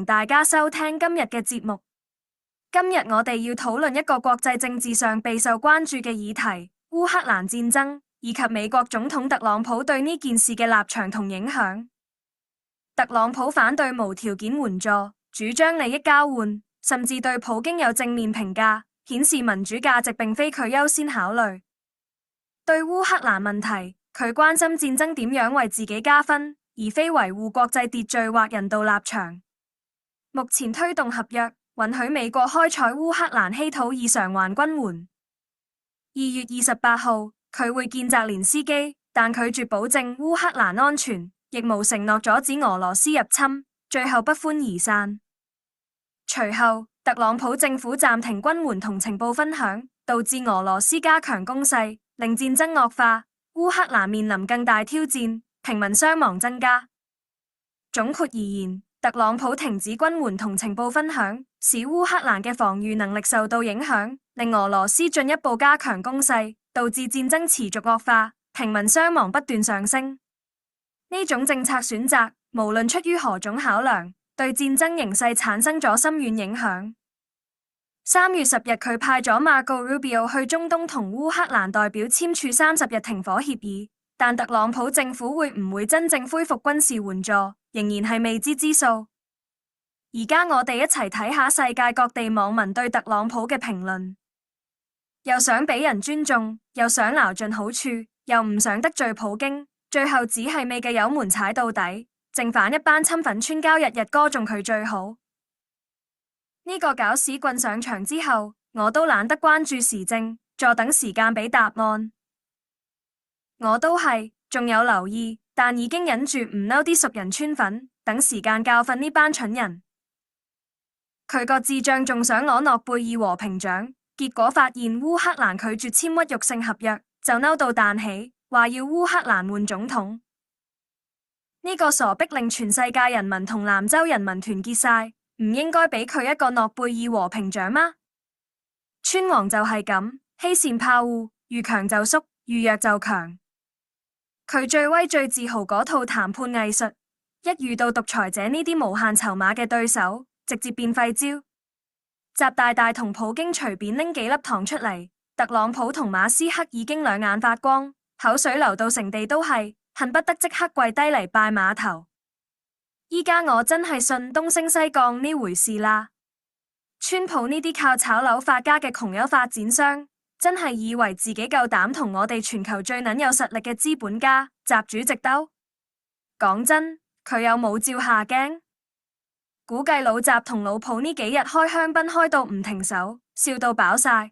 迎大家收聽今日嘅節目。今日我哋要討論一個國際政治上備受關注嘅議題——烏克蘭戰爭，以及美國總統特朗普對呢件事嘅立場同影響。特朗普反對無條件援助，主張利益交換，甚至對普京有正面評價，顯示民主價值並非佢優先考慮。對烏克蘭問題，佢關心戰爭點樣為自己加分，而非維護國際秩序或人道立場。目前推動合約，允許美國開採烏克蘭稀土以償還軍援。2月28號，佢會見澤連斯基，但拒絕保證烏克蘭安全，亦無承諾阻止俄羅斯入侵，最後不歡而散。隨後，特朗普政府暫停軍援同情報分享，導致俄羅斯加強攻勢，令戰爭惡化。烏克蘭面臨更大挑戰，平民傷亡增加。總括而言，特朗普停止軍援同情報分享，使烏克蘭嘅防禦能力受到影響，令俄羅斯進一步加強攻勢，導致戰爭持續惡化，平民傷亡不斷上升。呢種政策選擇，無論出於何種考量，對戰爭形勢產生咗深遠影響。3月10日，佢派咗馬高魯比奧去中東同烏克蘭代表簽署30日停火協議，但特朗普政府會唔會真正恢復軍事援助，仍然係未知之數。而家我哋一齊睇下世界各地網民對特朗普嘅評論，又想俾人尊重，又想撈盡好處，又唔想得罪普京，最後只係未嘅油門踩到底，正反一班親粉川交日日歌頌佢最好。呢個搞屎棍上場之後，我都懶得關注時政，坐等時間俾答案。我都係，仲有留意，但已經忍住唔嬲啲熟人川粉，等時間教訓呢班蠢人。佢個智障仲想攞諾貝爾和平獎，結果發現烏克蘭拒絕簽屈辱性合約，就嬲到彈起，話要烏克蘭換總統。呢個傻逼令全世界人民同南洲人民團結晒。唔應該俾佢一個諾貝爾和平獎嗎？川王就係咁，欺善怕惡，遇強就縮，遇弱就強。佢最威最自豪嗰套談判藝術，一遇到獨裁者呢啲無限籌碼嘅對手，直接變廢招。習大大同普京隨便拎幾粒糖出嚟，特朗普同馬斯克已經兩眼發光，口水流到成地都係，恨不得即刻跪低嚟拜碼頭。依家我真係信東升西降呢回事啦！川普呢啲靠炒樓發家嘅窮友發展商，真係以為自己夠膽同我哋全球最撚有實力嘅資本家習主席鬥？講真，佢有冇照下鏡？估計老習同老普呢幾日開香檳開到唔停手，笑到飽晒。